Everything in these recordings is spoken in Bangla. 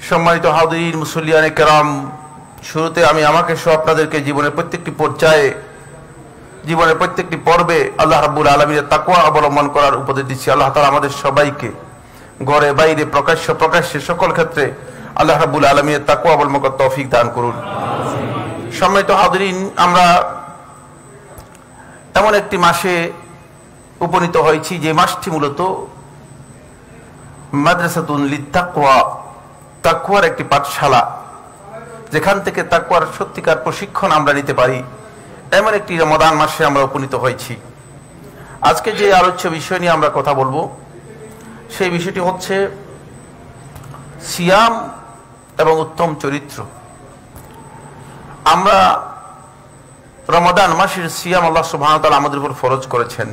সম্মানিত হাজিরিন, মুসল্লিয়ানে কেরাম, শুরুতে আমি আমাকে সহ আপনাদেরকে জীবনের প্রত্যেকটি পর্যায়ে, জীবনের প্রত্যেকটি পর্বে আল্লাহ রাব্বুল আলামিনের তাকওয়া অবলম্বন করার উপদেশ দিচ্ছি। আল্লাহ তাআলা আমাদের সবাইকে ঘরে বাইরে প্রকাশ্যে সকল ক্ষেত্রে আল্লাহ রাব্বুল আলামিনের তাকওয়া অবলম্বন করার তৌফিক দান করুন। সম্মানিত হাজিরিন, আমরা এমন একটি মাসে উপনীত হয়েছি যে মাসটি মূলত মাদ্রাসাতুন লিত-তাকওয়া, তাকওয়ার একটি পাঠশালা, যেখান থেকে তাকওয়ার সত্যিকার প্রশিক্ষণ আমরা নিতে পারি, এমন একটি রমাদান মাসে আমরা উপনীত হয়েছি। আজকে যে আলোচ্য বিষয় নিয়ে আমরা কথা বলবো, সেই বিষয়টি হচ্ছে সিয়াম এবং উত্তম চরিত্র। আমরা রমাদান মাসের সিয়াম আল্লাহ সুবহানাহু ওয়া তাআলা আমাদের উপর ফরজ করেছেন।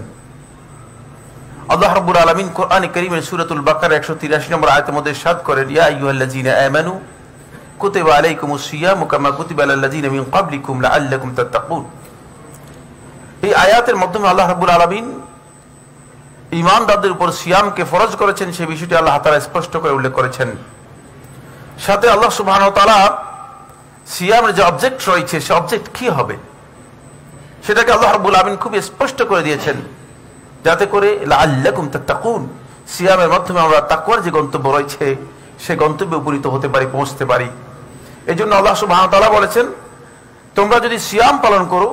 আল্লাহ রাব্বুল আলামিন কোরআনে কারীমের সূরাতুল বাকারা 183 নম্বর আয়াতের মধ্যে ইরশাদ করেন, ইয়া আইয়ুহাল্লাযীনা আমানু কুতিবা আলাইকুমুস সিয়ামু কামা কুতিবা আলাল লাযীনা মিন ক্বাবলিকুম লাআল্লাকুম তাত্তাকুন। এই আয়াতের মাধ্যমে আল্লাহ রাব্বুল আলামিন ঈমানদারদের উপর সিয়ামকে ফরজ করেছেন, সেই বিষয়টি আল্লাহ তাআলা স্পষ্ট করে উল্লেখ করেছেন। সাথে আল্লাহ সুবহানাহু ওয়া তাআলা সিয়ামের যে অবজেক্ট রয়েছে, সে অবজেক্ট কি হবে সেটাকে আল্লাহ রাব্বুল আলামিন খুব স্পষ্ট করে দিয়েছেন, যাতে করে লাআল্লাকুম তাত্তাকুন, সিয়ামের মাধ্যমে আমরা তাকওয়ার যে গন্তব্য রয়েছে সে গন্তব্যে উপনীত হতে পারি, পৌঁছতে পারি। এই জন্য আল্লাহ সুবহানাহু ওয়া তাআলা বলেছেন, তোমরা যদি সিয়াম পালন করো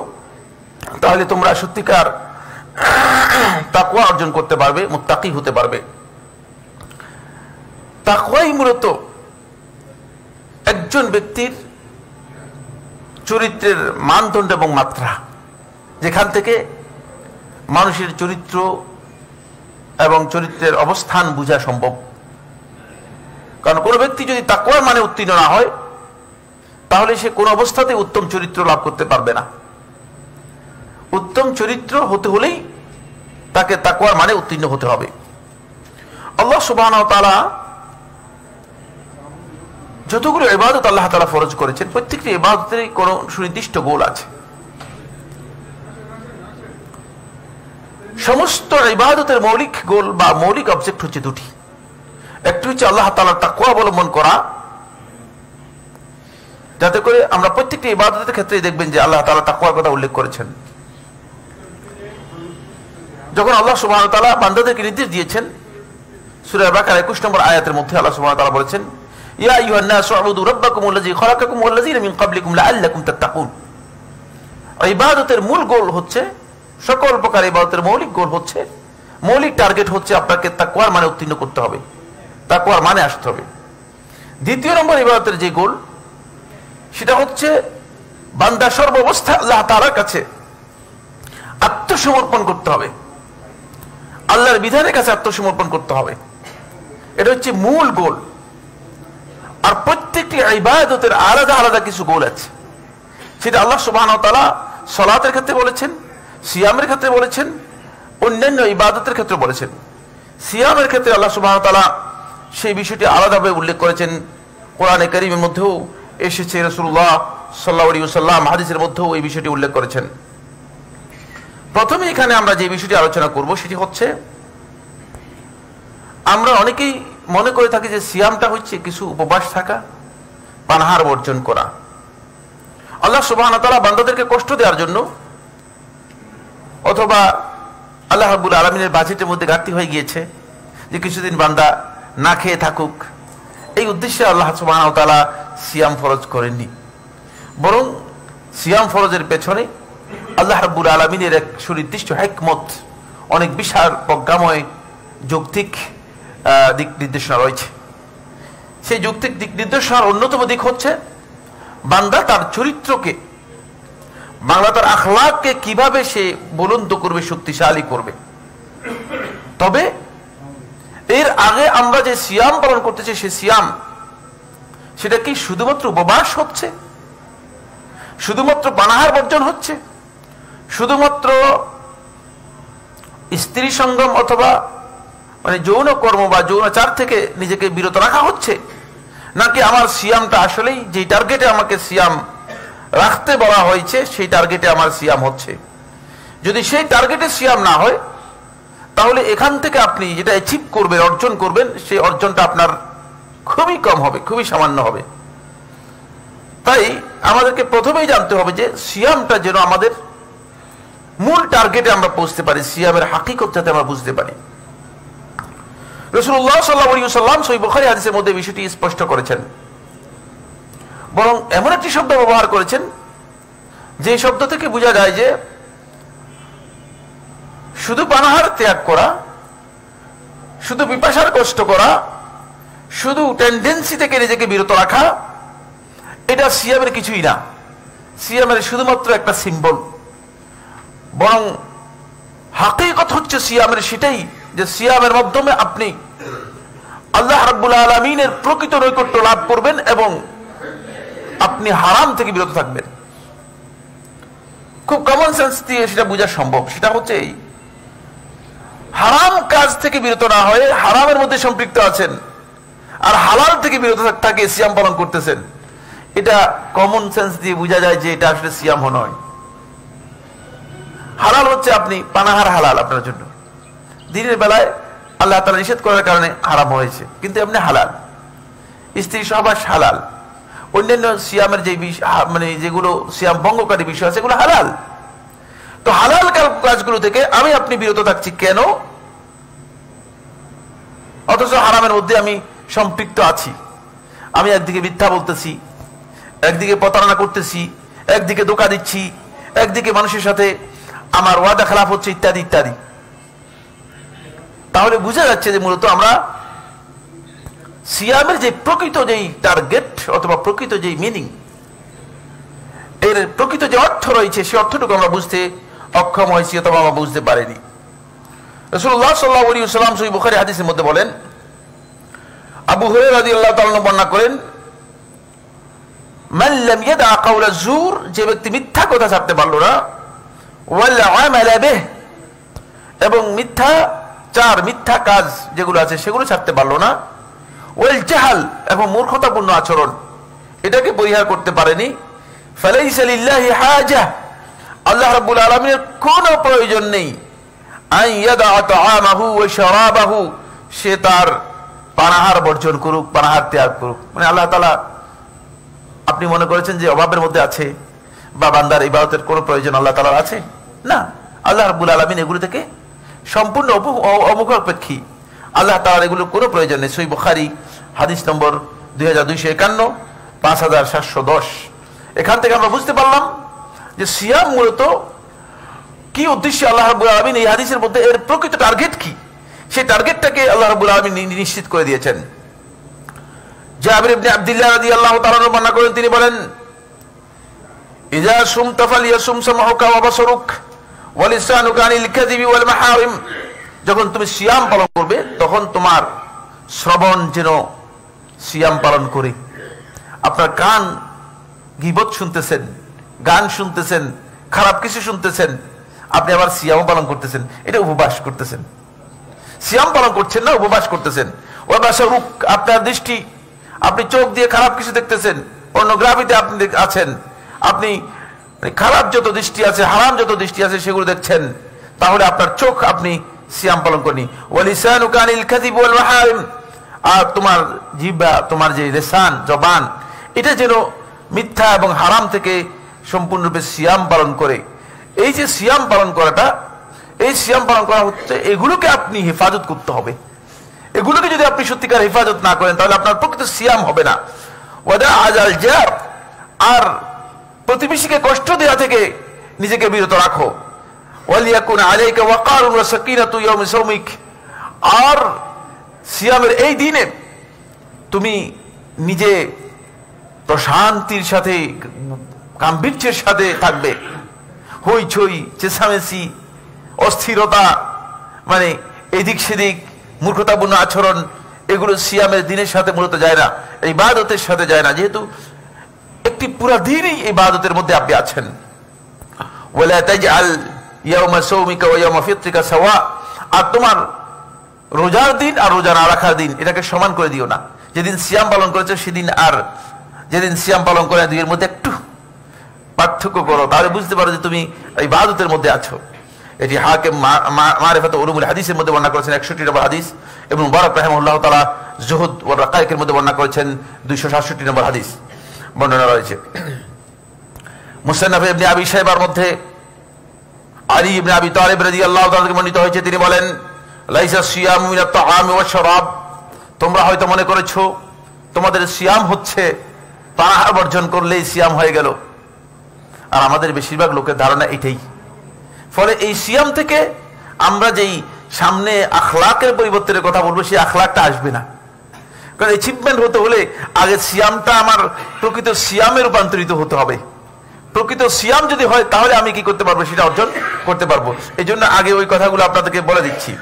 তাহলে তোমরা সত্যিকার তাকওয়া অর্জন করতে পারবে, মুত্তাকি হতে পারবে। তাকওয়াই মূলত একজন ব্যক্তির চরিত্রের মানদণ্ড এবং মাত্রা, যেখান থেকে মানুষের চরিত্র এবং চরিত্রের অবস্থান বোঝা সম্ভব। কারণ কোনো ব্যক্তি যদি তাকওয়ার মানে উত্তীর্ণ না হয়, তাহলে সে কোনো অবস্থাতে উত্তম চরিত্র লাভ করতে পারবে না। উত্তম চরিত্র হতে হলেই তাকে তাকওয়ার মানে উত্তীর্ণ হতে হবে। আল্লাহ সুবহানাহু ওয়া তাআলা যতগুলো ইবাদত আল্লাহ তাআলা ফরজ করেছেন, প্রত্যেকটি ইবাদতেরই কোনো সুনির্দিষ্ট গোল আছে। সমস্ত ইবাদতের মৌলিক গোল বা মৌলিক অবজেক্ট হচ্ছে দুটি। একটি হচ্ছে আল্লাহ তাআলার তাকওয়া অবলম্বন করা, যাতে করে আমরা প্রত্যেকটি ইবাদতের ক্ষেত্রে দেখবেন যে আল্লাহ তাআলা তাকওয়ার কথা উল্লেখ করেছেন। যখন আল্লাহ সুবহানাহু ওয়া তাআলা বান্দাদেরকে নির্দেশ দিয়েছেন, সূরা বাকারা 21 নম্বর আয়াতের মধ্যে আল্লাহ সুবহানাহু ওয়া তাআলা বলেছেন, ইয়া আইয়ুহান নাসু উবুদু রাব্বাকুমুল্লাযী খালাকাকুম ওয়াল্লাযীনা মিন ক্বাবলিকুম লাআল্লাকুম তাত্তাকুন। ইবাদতের মূল গোল হচ্ছে, সকল প্রকার ইবাদতের মৌলিক গোল হচ্ছে, মৌলিক টার্গেট হচ্ছে আপনাকে তাকওয়ার মানে উত্তীর্ণ করতে হবে, তাকওয়ার মানে আসতে হবে। দ্বিতীয় নম্বর ইবাদতের যে গোল, সেটা হচ্ছে বান্দা সর্বাবস্থায় আল্লাহ তাআলার কাছে আত্মসমর্পণ করতে হবে, আল্লাহর বিধানের কাছে আত্মসমর্পণ করতে হবে। এটা হচ্ছে মূল গোল। আর প্রত্যেকটি ইবাদতের আলাদা আলাদা কিছু গোল আছে, সেটা আল্লাহ সুবহানাহু ওয়া তাআলা সালাতের ক্ষেত্রে বলেছেন, সিয়ামের ক্ষেত্রে বলেছেন, অন্যান্য ইবাদতের ক্ষেত্রে বলেছেন। সিয়ামের ক্ষেত্রে আল্লাহ সুবহানাহু ওয়া তাআলা সেই বিষয়টি আলাদাভাবে উল্লেখ করেছেন, কোরআনে কারীমের মধ্যেও এসেছে, রাসূলুল্লাহ সাল্লাল্লাহু আলাইহি ওয়াসাল্লাম হাদিসের মধ্যেও এই বিষয়টি উল্লেখ করেছেন। প্রথমে এখানে আমরা যে বিষয়টি আলোচনা করব সেটি হচ্ছে, আমরা অনেকেই মনে করে থাকি যে সিয়ামটা হচ্ছে কিছু উপবাস থাকা, পানাহার বর্জন করা। আল্লাহ সুবহানাহু ওয়া তাআলা বান্দাদেরকে কষ্ট দেওয়ার জন্য, অথবা আল্লাহ রাব্বুল আলামিনের বাজেটের মধ্যে ঘাটতি হয়ে গিয়েছে যে কিছুদিন বান্দা না খেয়ে থাকুক, এই উদ্দেশ্যে আল্লাহ সুবহানাহু ওয়া তাআলা সিয়াম ফরজ করেননি। বরং সিয়াম ফরজের পেছনে আল্লাহ রাব্বুল আলামিনের এক সুনির্দিষ্ট হিকমত, অনেক বিশাল প্রজ্ঞাময় যৌক্তিক দিক নির্দেশনা রয়েছে। সেই যৌক্তিক দিক নির্দেশনার অন্যতম দিক হচ্ছে বান্দা তার চরিত্রকে, বান্দা তার আখলাককে কিভাবে সে বুলন্দ করবে, শক্তিশালী করবে। তবে এর আগে আমরা যে সিয়াম পালন করতেছি, সে সিয়াম সেটা কি শুধুমাত্র উপবাস হচ্ছে, শুধুমাত্র পানাহার বর্জন হচ্ছে, শুধুমাত্র স্ত্রী সঙ্গম অথবা মানে যৌন কর্ম বা যৌনাচার থেকে নিজেকে বিরত রাখা হচ্ছে, নাকি আমার সিয়ামটা আসলেই যে টার্গেটে আমাকে সিয়াম রাখতে বলা হয়েছে সেই টার্গেটে আমার সিয়াম হচ্ছে? যদি সেই টার্গেটে সিয়াম না হয়, তাহলে এখান থেকে আপনি যেটা অ্যাচিভ করবেন, অর্জন করবেন, সেই অর্জনটা আপনার খুবই কম হবে, খুবই সামান্য হবে। তাই আমাদেরকে প্রথমেই জানতে হবে যে সিয়ামটা যেন আমাদের মূল টার্গেটে আমরা পৌঁছতে পারি, সিয়ামের হাকিকত যাতে আমরা বুঝতে পারি। রাসূলুল্লাহ সাল্লাল্লাহু আলাইহি ওয়াসাল্লাম সহিহ বুখারী হাদিসের মধ্যে বিষয়টি স্পষ্ট করেছেন, বরং এমন একটি শব্দ ব্যবহার করেছেন যে শব্দ থেকে বোঝা যায় যে শুধু পানাহার ত্যাগ করা, শুধু পিপাসার কষ্ট করা, শুধু টেন্ডেন্সি থেকে নিজেকে বিরত রাখা, এটা সিয়ামের কিছুই না। সিয়ামের শুধুমাত্র একটা সিম্বল, বরং হাকিকত হচ্ছে সিয়ামের সেটাই যে সিয়ামের মাধ্যমে আপনি আল্লাহ রাব্বুল আলামিনের প্রকৃত নৈকট্য লাভ করবেন এবং আপনি হারাম থেকে বিরত থাকবেন। খুব কমন সেন্স দিয়ে সেটা বোঝা সম্ভব। সেটা হচ্ছে এই, হারাম কাজ থেকে বিরত না হয়ে হারামের মধ্যে সম্পৃক্ত আছেন আর হালাল থেকে বিরত থাকে সিয়াম পালন করতেছেন। এটা কমন সেন্স দিয়ে বোঝা যায় যে এটা আসলে সিয়াম নয়। হালাল হচ্ছে আপনি পানাহার হালাল আপনার জন্য, দিনের বেলায় আল্লাহ তাআলা নিষেধ করার কারণে হারাম হয়েছে, কিন্তু আপনি হালাল, স্ত্রী সহবাস হালাল, অন্যান্য সিয়ামের যে মানে যেগুলো সিয়াম ভঙ্গকারী বিষয় আছে এগুলো হালাল। তো হালাল কাজগুলো থেকে আমি আপনি বিরত থাকছি কেন? অথচ হারামের মধ্যে আমি সম্পৃক্ত আছি। আমি একদিকে মিথ্যা বলতেছি, একদিকে প্রতারণা করতেছি, একদিকে ধোঁকা দিচ্ছি, একদিকে মানুষের সাথে আমার ওয়াদা খেলাফ হচ্ছে, ইত্যাদি ইত্যাদি। তাহলে বোঝা যাচ্ছে যে মূলত আমরা সিয়ামের যে প্রকৃত যেই টার্গেট অথবা প্রকৃত যেই মিনিং, এর প্রকৃত যে অর্থ রয়েছে সে অর্থটুকু আমরা বুঝতে অক্ষম হয়েছি অথবা আমরা বুঝতে পারিনি। রাসূলুল্লাহ সাল্লাল্লাহু আলাইহি ওয়াসাল্লাম সহিহ বুখারী হাদিসের মধ্যে বলেন, আবু হুরায়রা রাদিয়াল্লাহু তাআলা বর্ণনা করেন, মান লাম ইয়াদা কাওলা যুর, যে ব্যক্তি মিথ্যা কথা ছাড়তে পারলো না, ওয়াল আমালা বিহ, এবং মিথ্যা কাজ যেগুলো আছে সেগুলো ছাড়তে পারলো না, ওয়াল জাহাল, এবং মূর্খতাপূর্ণ আচরণ এটাকে পরিহার করতে পারেনি, ফালাইসা লিল্লাহি হাজা, আল্লাহ রাব্বুল আলামিনের কোনো প্রয়োজন নেই, আন ইয়াদা তাআমাহু ওয়া শারাবাহু, সে তার পানাহার বর্জন করুক, পানাহার ত্যাগ করুক। মানে আল্লাহ তাআলা, আপনি মনে করেছেন যে অভাবের মধ্যে আছে বা বান্দার ইবাদতের কোনো প্রয়োজন আল্লাহ তাআলার আছে? না, আল্লাহ রাব্বুল আলামিন এগুলো থেকে সম্পূর্ণ অমুখাপেক্ষী। আল্লাহ তাআলার এগুলো কোনো প্রয়োজন নেই। সহিহ বুখারী হাদিস নম্বর 2251, 5710। এখান থেকে আমরা বুঝতে পারলাম যে সিয়াম মূলত কি উদ্দেশ্যে আল্লাহ রাব্বুল আলামিন এই হাদিসের মধ্যে এর প্রকৃত টার্গেট কি, সেই টার্গেটটাকে আল্লাহ রাব্বুল আলামিন নিশ্চিত করে দিয়েছেন। জাবির ইবনে আব্দুল্লাহ রাদিয়াল্লাহু তাআলা বর্ণনা করেন, তিনি বলেন, ইযা সুমতা ফালিয়াসুম সামউকা ওয়া বাসারুক ওয়া লিসানুকা আনিল কাযিবি ওয়াল মাহারিম, যখন তুমি সিয়াম পালন করবে তখন তোমার শ্রবণ যেন সিয়াম পালন করে। আপনার কান গীবত শুনতেছেন, গান শুনতেছেন, খারাপ কিছু শুনতেছেন, আপনি আবার সিয়াম পালন করতেছেন, এটা উপবাস করতেছেন। সিয়াম পালন করছেন না, উপবাস করতেছেন। ওয়া বাসারুক, আপনার দৃষ্টি, আপনি চোখ দিয়ে খারাপ কিছু দেখতেছেন, পর্নোগ্রাফিতে আপনি আছেন, আপনি খারাপ যত দৃষ্টি আছে, হারাম যত দৃষ্টি আছে সেগুলো দেখছেন, তাহলে আপনার চোখ আপনি সিয়াম পালন করেনি। ওয়া লিসানুকা আনিল কাযিব ওয়াল মাহারিম, আর তোমার জিহ্বা, তোমার যে লিসান, জবান, এটা যেন মিথ্যা এবং হারাম থেকে সম্পূর্ণরূপে সিয়াম পালন করে। এই যে সিয়াম পালন করাটা, এই সিয়াম পালন করা হচ্ছে, এগুলোকে আপনি হেফাজত করতে হবে। এগুলোকে যদি আপনি সত্যিকার হেফাজত না করেন তাহলে আপনার প্রকৃত সিয়াম হবে না। ওয়াদা আজাল জার, আর প্রতিবেশীকে কষ্ট দেওয়া থেকে নিজেকে বিরত রাখো। ওয়ালিয়াকুন আলাইকা ওয়াকারুন ওয়া সাকিনাতু ইয়াউমি সাওমিক, আর সিয়ামের এই দিনে তুমি নিজে প্রশান্তির সাথে, গাম্ভীর্যের সাথে থাকবে। হইচই, চেঁচামেচি, অস্থিরতা, মানে এদিক সেদিক, মূর্খতাপূর্ণ আচরণ, এগুলো সিয়ামের দিনের সাথে মূলত যায় না, ইবাদতের সাথে যায় না, যেহেতু একটি পুরা দিনই ইবাদতের মধ্যে আপনি আছেন। ওয়ালা তাজআল ইয়াউমা সাওমিকা ওয়া ইয়াউমা ফিত্রিকা সাওয়া, আর তোমার রোজার দিন আর রোজা না রাখার দিন এটাকে সমান করে দিও না। যেদিন সিয়াম পালন করেছো সেদিন আর যেদিন সিয়াম পালন করে দুইয়ের মধ্যে একটু পার্থক্য করো, তাহলে বুঝতে পারো যে তুমি ইবাদতের মধ্যে আছো। এটি হাকিম মারিফাত উলুমুল হাদিসের মধ্যে বর্ণনা করেছেন 61 নম্বর হাদিস, এবং মুবারক রাহিমাহুল্লাহ তাআলা জুহুদ ওয়া রাকায়েকের মধ্যে বর্ণনা করেছেন 267 নম্বর হাদিস বর্ণনা রয়েছে। মুসনাফ ইবনে আবি শাইবার মধ্যে আলী ইবনে আবি তালিব রাদিয়াল্লাহু তাআলা থেকে বর্ণিত হয়েছে, তিনি বলেন লাইসা সিয়ামু মিনাত তাআমি ওয়াশ শারাব, তোমরা হয়তো মনে করেছো তোমাদের সিয়াম হচ্ছে পানাহার বর্জন করলেই সিয়াম হয়ে গেল, আর আমাদের বেশিরভাগ লোকের ধারণা এটাই। ফলে এই সিয়াম থেকে আমরা যেই সামনে আখলাকের পরিবর্তনের কথা বলবো, সেই আখলাকটা আসবে না। কারণ অ্যাচিভমেন্ট হতে হলে আগে সিয়ামটা আমার প্রকৃত সিয়ামে রূপান্তরিত হতে হবে। প্রকৃত সিয়াম যদি হয় তাহলে আমি কি করতে পারবো, সেটা অর্জন করতে পারবো। এই জন্য আগে ওই কথাগুলো আপনাদেরকে বলে দিচ্ছি।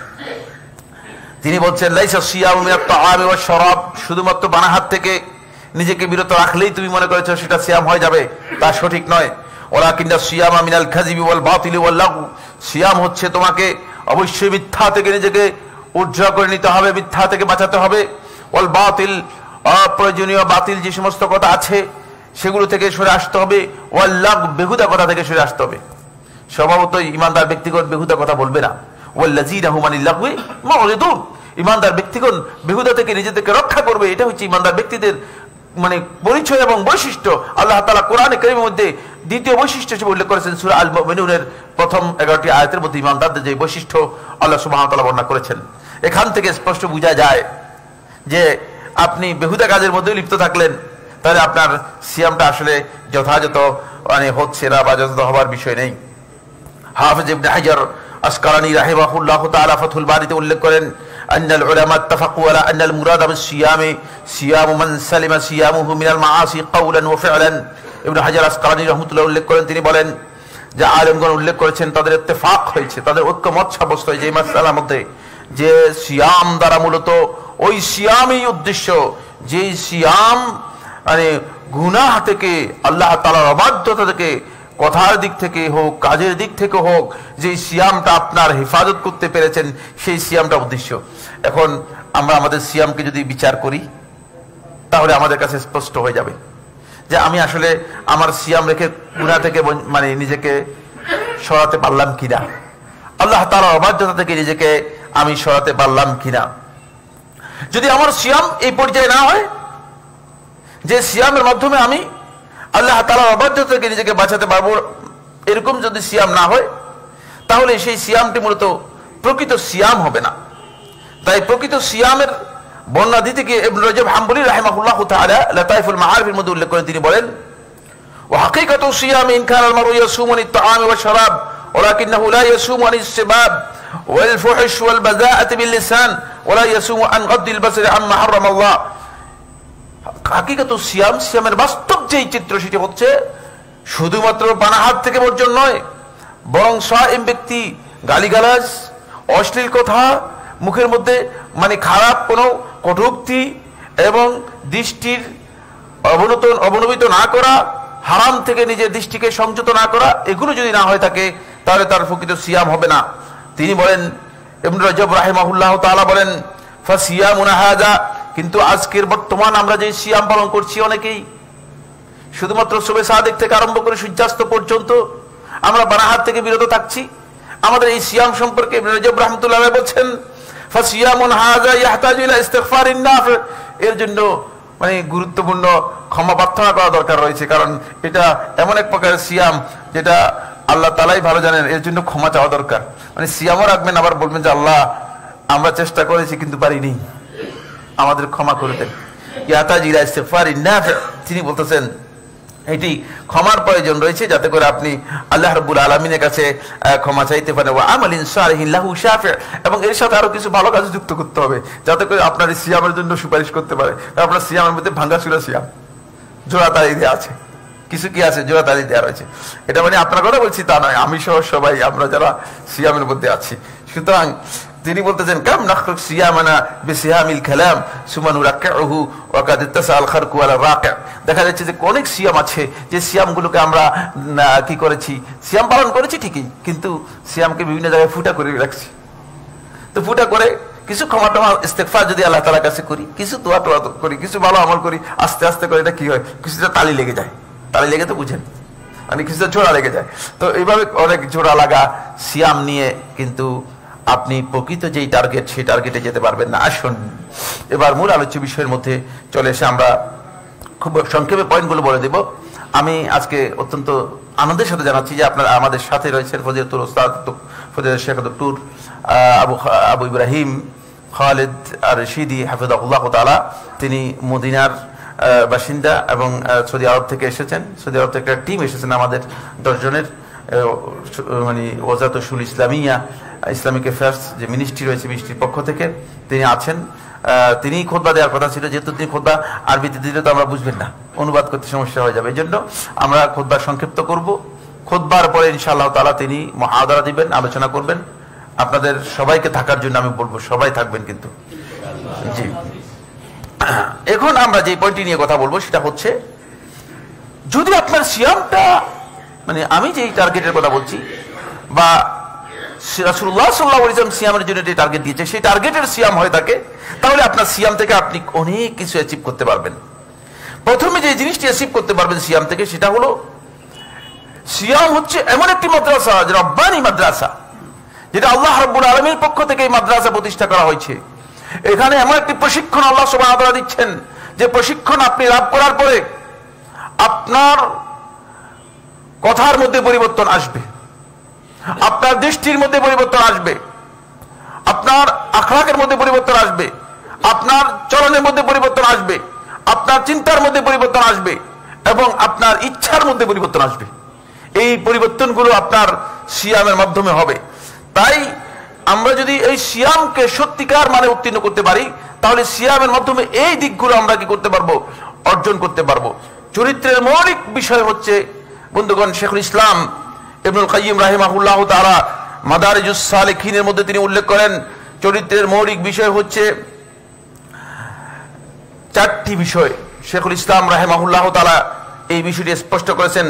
তিনি বলছেন লাইসা সিয়ামু মিনাত তাআমি ওয়াশ শারাব, শুধুমাত্র বানাহাত থেকে নিজেকে বিরত রাখলেই তুমি মনে করেছো সেটা সিয়াম হয়ে যাবে, তা সঠিক নয়। ওয়ালাকিন্না সিয়ামা মিনাল কাযিবি ওয়াল বাতিলি ওয়াল লাগু, সিয়াম হচ্ছে তোমাকে অবশ্যই মিথ্যা থেকে নিজেকে উজ্জ্বল করে নিতে হবে, মিথ্যা থেকে বাঁচাতে হবে। ওয়াল বাতিল, অপ্রয়োজনীয় বাতিল যে সমস্ত কথা আছে সেগুলো থেকে সরে আসতে হবে। ওয়াল লাগু, বেহুদা কথা থেকে সরে আসতে হবে। স্বভাবতই ইমানদার ব্যক্তিগণ বেহুদা কথা বলবে না। ওয়াল্লাযীনা হুম আনিল লাগwi মুরিদুন, ইমানদার ব্যক্তিগণ বেহুদা থেকে নিজেদেরকে রক্ষা করবে। এটা হচ্ছে ইমানদার ব্যক্তিদের মানে পরিচয় এবং বৈশিষ্ট্য। আল্লাহ তাআলা কোরআনে কারীমের মধ্যে দ্বিতীয় বৈশিষ্ট্য হিসেবে উল্লেখ করেছেন সূরা আল মুমিনুনের প্রথম 11টি আয়াতের মধ্যে ইমানদারদের যে বৈশিষ্ট্য আল্লাহ সুবহানাহু ওয়া তাআলা বর্ণনা করেছেন। এখান থেকে স্পষ্ট বোঝা যায় যে আপনি বেহুদা কাজের মধ্যে লিপ্ত থাকলেন, তাহলে আপনার সিয়ামটা আসলে যথাযথ মানে হচ্ছে না বা যথাযথ হবার বিষয় নেই। হাফেজ ইবনে হাজার আসকালানী রাহিমাহুল্লাহ তাআলা ফাথুল বারীতে উল্লেখ করেন আন্নাল উলামা ইত্তাফাকু আলা আন্নাল মুরাদ বিস-সিয়ামি সিয়ামু মান সালিমা সিয়ামুহু মিনাল মাআসি কাওলান ওয়া ফি'লান। ইবনে হাজার আসকালানী রাহমাতুল্লাহ উল্লেখ করেন, তিনি বলেন যে আলেমগণ উল্লেখ করেছেন, তাদের ইত্তেফাক হয়েছে, তাদের ঐক্যমত সাব্যস্ত হয়েছে এই মাসআলার মধ্যে যে সিয়াম দ্বারা মূলত ওই সিয়ামই উদ্দেশ্য, যে সিয়াম মানে গুনাহ থেকে, আল্লাহ তাআলার অবাধ্যতা থেকে, কথার দিক থেকে হোক, কাজের দিক থেকে হোক, যে সিয়ামটা আপনার হেফাজত করতে পেরেছেন, সেই সিয়ামটা উদ্দেশ্য। এখন আমরা আমাদের সিয়ামকে যদি বিচার করি তাহলে আমাদের কাছে স্পষ্ট হয়ে যাবে যে আমি আসলে আমার সিয়াম রেখে গুনাহ থেকে মানে নিজেকে সরাতে পারলাম কিনা, আল্লাহ তাআলার অবাধ্যতা থেকে নিজেকে আমি সরাতে পারলাম কিনা। যদি আমার সিয়াম এই পর্যায়ে না হয় যে সিয়ামের মাধ্যমে আমি আল্লাহ তাআলার অবাধ্যতা থেকে নিজেকে বাঁচাতে পারবো, এরকম যদি সিয়াম না হয় তাহলে সেই সিয়ামটি মূলত প্রকৃত সিয়াম হবে না। তাই প্রকৃত সিয়ামের বর্ণনা দিতে গিয়ে ইবনে রাজব হাম্বলী রাহিমাহুল্লাহ তাআলা লাতাইফুল মাআরিফের মধ্যে উল্লেখ করেন, তিনি বলেন ওয়া হাকিকাতু সিয়াম ইন কানা আল মারউ ইয়াসুমু আনিত তাআমি ওয়াশ শারাব ওয়ালাকিন্নাহু লা ইয়াসুমু আনিস সিবাব ওয়াল ফুহশ ওয়াল বাযাআতি বিল লিসান ওয়া লা ইয়াসুমু আন গাদ্দিল বাসরি আম্মা হারাম আল্লাহ। হাকিকাতু সিয়াম, সিয়ামের বাস্তব যেই চিত্র সেটি হচ্ছে শুধুমাত্র পানাহার থেকে বর্জন নয়, বরং সায়েম ব্যক্তি গালিগালাজ, অশ্লীল কথা, মুখের মধ্যে মানে খারাপ কোনো কটূক্তি এবং দৃষ্টির অবনমিত না করা, হারাম থেকে নিজের দৃষ্টিকে সংযত না করা, এগুলো যদি না হয়ে থাকে তাহলে তার প্রকৃত সিয়াম হবে না। তিনি বলেন, ইবনে রাজব রাহিমাহুল্লাহ তাআলা বলেন ফাসিয়ামুনা হাযা, কিন্তু আজকের বর্তমান আমরা যে সিয়াম পালন করছি অনেকেই শুধুমাত্র সুবহে সাদিক থেকে আরম্ভ করে সূর্যাস্ত পর্যন্ত আমরা বানাহাত থেকে বিরত থাকছি। আমাদের এই সিয়াম সম্পর্কে ইবনে রাজব রাহমাতুল্লাহ আলাইহি বলেন ফাসিয়ামুন হাযা ইয়াহতাজু ইলা ইস্তিগফারিন নাফি, এর জন্য মানে গুরুত্বপূর্ণ ক্ষমা প্রার্থনা করা দরকার রয়েছে, কারণ এটা এমন এক প্রকার সিয়াম যেটা আল্লাহ তাআলাই ভালো জানেন, এর জন্য ক্ষমা চাওয়া দরকার। মানে সিয়ামও রাখবেন, আবার বলবেন যে আল্লাহ আমরা চেষ্টা করেছি কিন্তু পারিনি, আমাদের ক্ষমা করে দেন। ইয়াহতাজু ইলা ইস্তিগফারিন নাফি, তিনি বলতেছেন এটি ক্ষমার প্রয়োজন রয়েছে যাতে করে আপনি আল্লাহ রাব্বুল আলামিনের কাছে ক্ষমা চাইতে পারেন। ওয়া আমালিন সালিহিন লাহু শাফি', এবং এর সাথে আরো কিছু ভালো কাজ যুক্ত করতে হবে যাতে করে আপনার এই সিয়ামের জন্য সুপারিশ করতে পারে। আপনার সিয়ামের মধ্যে ভাঙাচুরা সিয়াম, জোড়া তালি দেওয়া আছে, কিছু কি আছে জোড়া তালি দেওয়া রয়েছে। এটা মানে আপনার কথা বলছি তা নয়, আমি সহ সবাই আমরা যারা সিয়ামের মধ্যে আছি। সুতরাং তিনি বলতেছেন কাম নাখরুক সিয়ামানা বিসিয়ামিল কালাম সুমা নুরাক্কিউহু ওয়া কাদ ইত্তাসাল খারকু আলা রাকি'। দেখা যাচ্ছে যে অনেক সিয়াম আছে যে সিয়ামগুলোকে আমরা কি করেছি, সিয়াম পালন করেছি ঠিকই, কিন্তু সিয়ামকে বিভিন্ন জায়গায় ফুটা করে রাখছি। তো ফুটা করে কিছু ক্ষমা টমা ইস্তেগফার যদি আল্লাহ তাআলার কাছে করি, কিছু দোয়া টোয়া করি, কিছু ভালো আমল করি, আস্তে আস্তে করে এটা কি হয়, কিছুটা তালি লেগে যায়। তালি লেগে তো বুঝেন মানে কিছু জোড়া লেগে যায়। তো এইভাবে অনেক জোড়া লাগা সিয়াম নিয়ে কিন্তু আপনি প্রকৃত যেই টার্গেট সেই টার্গেটে যেতে পারবেন না। আসুন এবার মূল আলোচ্য বিষয়ের মধ্যে চলে এসে আমরা খুব সংক্ষেপে পয়েন্টগুলো বলে দেব। আমি আজকে অত্যন্ত আনন্দের সাথে জানাচ্ছি যে আপনারা আমাদের সাথে রয়েছেন ফজিলতুল উস্তাদ ফজিলাতুল শেখ ডক্টর আবু ইব্রাহিম খালেদ আর রশিদি হাফিজাহুল্লাহ তাআলা। তিনি মদিনার বাসিন্দা এবং সৌদি আরব থেকে এসেছেন। সৌদি আরব থেকে একটা টিম এসেছেন আমাদের 10 জনের, মানে ওয়াজাত উসুল ইসলামিয়া ইসলামিক অ্যাফেয়ার্স যে মিনিস্ট্রি রয়েছে, মিনিস্ট্রির পক্ষ থেকে তিনি আছেন। তিনি খুতবা দেওয়ার কথা ছিল, যেহেতু তিনি খুতবা আরবিতে দিলে তো আমরা বুঝবেন না, অনুবাদ করতে সমস্যা হয়ে যাবে, এই জন্য আমরা খুতবা সংক্ষিপ্ত করব। খুতবার পরে ইনশাআল্লাহ তাআলা তিনি মুহাদারা দিবেন, আলোচনা করবেন। আপনাদের সবাইকে থাকার জন্য আমি বলবো, সবাই থাকবেন কিন্তু। জি, এখন আমরা যে পয়েন্টটি নিয়ে কথা বলবো সেটা হচ্ছে, যদি আপনার সিয়ামটা, মানে আমি যে টার্গেটের কথা বলছি বা রাসূলুল্লাহ সাল্লাল্লাহু আলাইহি ওয়াসাল্লাম সিয়ামের জন্য যে টার্গেট দিয়েছে সেই টার্গেটের সিয়াম হয়ে থাকে, তাহলে আপনার সিয়াম থেকে আপনি অনেক কিছু অ্যাচিভ করতে পারবেন। প্রথমে যে জিনিসটি অ্যাচিভ করতে পারবেন সিয়াম থেকে, সেটা হলো সিয়াম হচ্ছে এমন একটি মাদ্রাসা, যে রব্বানি মাদ্রাসা, যেটা আল্লাহ রাব্বুল আলামিনের পক্ষ থেকে এই মাদ্রাসা প্রতিষ্ঠা করা হয়েছে। এখানে এমন একটি প্রশিক্ষণ আল্লাহ সুবহানাহু ওয়া তাআলা দিচ্ছেন, যে প্রশিক্ষণ আপনি লাভ করার পরে আপনার কথার মধ্যে পরিবর্তন আসবে, আপনার দৃষ্টির মধ্যে পরিবর্তন আসবে, আপনার আখলাকের মধ্যে পরিবর্তন আসবে, আপনার চলনের মধ্যে পরিবর্তন আসবে, আপনার চিন্তার মধ্যে পরিবর্তন আসবে এবং আপনার ইচ্ছার মধ্যে পরিবর্তন আসবে। এই পরিবর্তনগুলো আপনার সিয়ামের মাধ্যমে হবে। তাই আমরা যদি এই সিয়ামকে সত্যিকার মানে উত্তীর্ণ করতে পারি, তাহলে সিয়ামের মাধ্যমে এই দিকগুলো আমরা কি করতে পারবো, অর্জন করতে পারবো। চরিত্রের মৌলিক বিষয় হচ্ছে বন্ধুগণ, শেখুল ইসলাম ইবনুল কাইয়িম রাহিমাহুল্লাহ তাআলা মাদারিজুস সালিকিনের মধ্যে তিনি উল্লেখ করেন, চরিত্রের মৌলিক বিষয় হচ্ছে 4টি বিষয়। শেখুল ইসলাম রাহিমাহুল্লাহ তাআলা এই বিষয়টি স্পষ্ট করেছেন,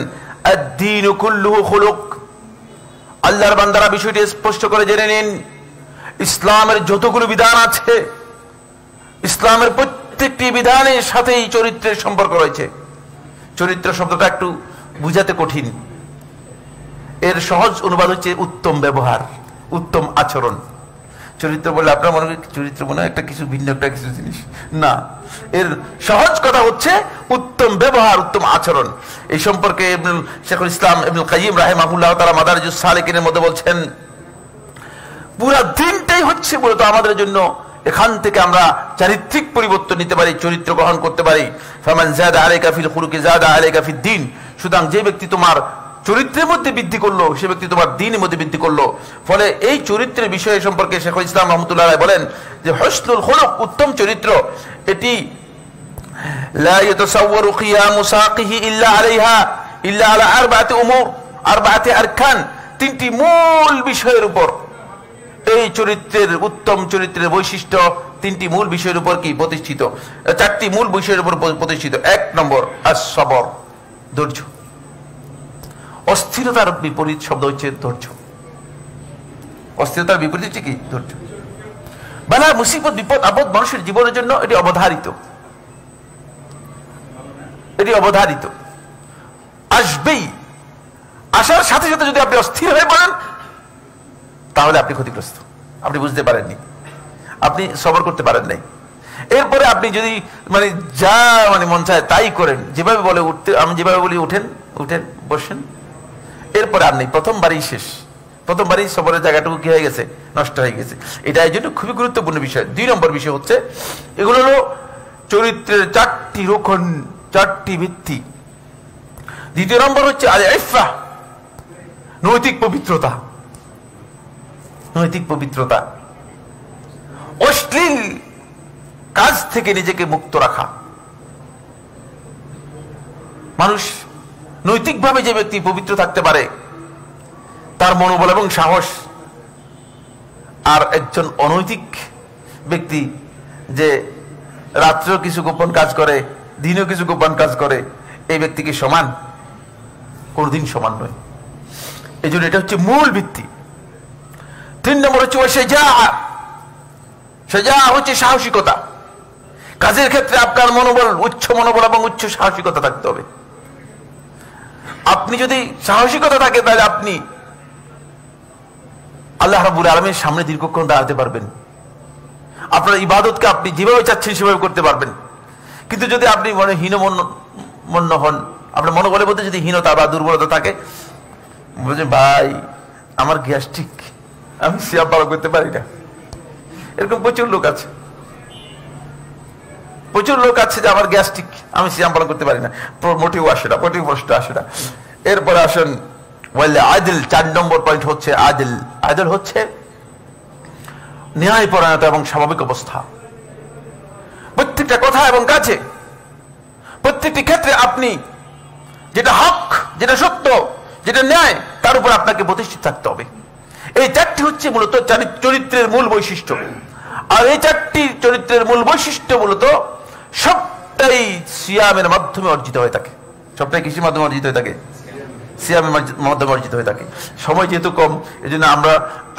আদ-দীনু কুল্লুহু খুলুক। আল্লাহর বান্দারা বিষয়টি স্পষ্ট করে জেনে নিন, ইসলামের যতগুলো বিধান আছে, ইসলামের প্রত্যেকটি বিধানের সাথেই চরিত্রের সম্পর্ক রয়েছে। চরিত্র শব্দটা একটু বুঝাতে কঠিন, এর সহজ অনুবাদ হচ্ছে উত্তম ব্যবহার, উত্তম আচরণ। চরিত্র বলে আপনার মনে করেন চরিত্র মনে হয় একটা কিছু ভিন্ন একটা কিছু জিনিস, না, এর সহজ কথা হচ্ছে উত্তম ব্যবহার, উত্তম আচরণ। এই সম্পর্কে শেখুল ইসলাম ইবনুল কাইয়িম রাহিমাহুল্লাহ তাআলা মাদারিজুস সালিকিনের মধ্যে বলছেন, পুরা দিনটাই হচ্ছে মূলত আমাদের জন্য, এখান থেকে আমরা চারিত্রিক পরিবর্তন নিতে পারি, চরিত্র গ্রহণ করতে পারি। ফামান যাদা আলাইকা ফিল খুলুকি যাদা আলাইকা ফিদ দ্বীন। সুতরাং যে ব্যক্তি তোমার চরিত্রের মধ্যে বৃদ্ধি করলো, সে ব্যক্তি তোমার দ্বীনের মধ্যে বৃদ্ধি করলো। ফলে এই চরিত্রের বিষয় সম্পর্কে শেখুল ইসলাম রাহমাতুল্লাহ আলাইহি বলেন যে হুসনুল খুলুক, উত্তম চরিত্র, এটি লা ইয়াতাসাওয়ারু কিয়ামু সাকিহি ইল্লা আলাইহা ইল্লা আলা আরবাতি উমুর, আরবাতি আরকান, 3টি মূল বিষয়ের উপর এই চরিত্রের, উত্তম চরিত্রের বৈশিষ্ট্য 3টি মূল বিষয়ের উপর কি প্রতিষ্ঠিত, 4টি মূল বিষয়ের উপর প্রতিষ্ঠিত। 1 নম্বর আস-সবর, ধৈর্য। অস্থিরতার বিপরীত শব্দ হচ্ছে ধৈর্য। অস্থিরতার বিপরীত হচ্ছে কি? ধৈর্য। বালা মুসিবত বিপদ আপদ মানুষের জীবনের জন্য এটি অবধারিত, এটি অবধারিত, আসবেই। আসার সাথে সাথে যদি আপনি অস্থির হয়ে পড়েন, তাহলে আপনি ক্ষতিগ্রস্ত, আপনি বুঝতে পারেননি, আপনি সবর করতে পারেন নাই। এরপরে আপনি যদি মানে যা মানে মন চায় তাই করেন, যেভাবে বলে উঠতে, আমি যেভাবে বলি উঠেন, উঠেন বসেন, এরপরে আপনি প্রথমবারই শেষ, প্রথমবারই সবরের জায়গাটুকু কি হয়ে গেছে, নষ্ট হয়ে গেছে। এটা এই জন্য খুবই গুরুত্বপূর্ণ বিষয়। 2 নম্বর বিষয় হচ্ছে, এগুলো হলো চরিত্রের 4টি রোকন, 4টি ভিত্তি। 2 নম্বর হচ্ছে আল-ইফা, নৈতিক পবিত্রতা। নৈতিক পবিত্রতা, অশ্লীল কাজ থেকে নিজেকে মুক্ত রাখা। মানুষ নৈতিকভাবে যে ব্যক্তি পবিত্র থাকতে পারে, তার মনোবল এবং সাহস, আর একজন অনৈতিক ব্যক্তি যে রাত্রেও কিছু গোপন কাজ করে, দিনেও কিছু গোপন কাজ করে, এই ব্যক্তি কি সমান? কোনদিন সমান নয়। এই জন্য এটা হচ্ছে মূল ভিত্তি। 3 নম্বর হচ্ছে শাজা হচ্ছে সাহসিকতা। কাজের ক্ষেত্রে আপনার মনোবল, উচ্চ মনোবল এবং উচ্চ সাহসিকতা থাকতে হবে। আপনি যদি সাহসিকতা থাকে তাহলে আপনি আল্লাহ রাব্বুল আলামিনের সামনে দীর্ঘক্ষণ দাঁড়াতে পারবেন, আপনার ইবাদতকে আপনি যেভাবে চাচ্ছেন সেভাবে করতে পারবেন। কিন্তু যদি আপনি মনে হীনমন্য হন, আপনার মনোবলের মধ্যে যদি হীনতা বা দুর্বলতা থাকে, বলছেন ভাই আমার গ্যাস্ট্রিক, আমি সিয়াম পালন করতে পারি না, এরকম প্রচুর লোক আছে, প্রচুর লোক আছে যে আমার গ্যাস্ট্রিক, আমি সিয়াম পালন করতে পারি না, মোটেও আসে না, মোটেও প্রশ্ন আসে না। এরপরে আসেন বললে আদিল, 4 নম্বর পয়েন্ট হচ্ছে আদিল। আদিল হচ্ছে ন্যায়পরায়ণতা এবং স্বাভাবিক অবস্থা। প্রত্যেকটা কথা এবং কাজে, প্রত্যেকটি ক্ষেত্রে আপনি যেটা হক, যেটা সত্য, যেটা ন্যায়, তার উপর আপনাকে প্রতিষ্ঠিত থাকতে হবে। এই 4টি হচ্ছে মূলত চরিত্রের মূল বৈশিষ্ট্য। আর এই 4টি চরিত্রের মূল বৈশিষ্ট্য মূলত সবটাই সিয়ামের মাধ্যমে অর্জিত হয়ে থাকে। সবটাই কৃষির মাধ্যমে অর্জিত হয়ে থাকে, সিয়ামের মাধ্যমে অর্জিত হয়ে থাকে। সময় যেহেতু কম, এই জন্য আমরা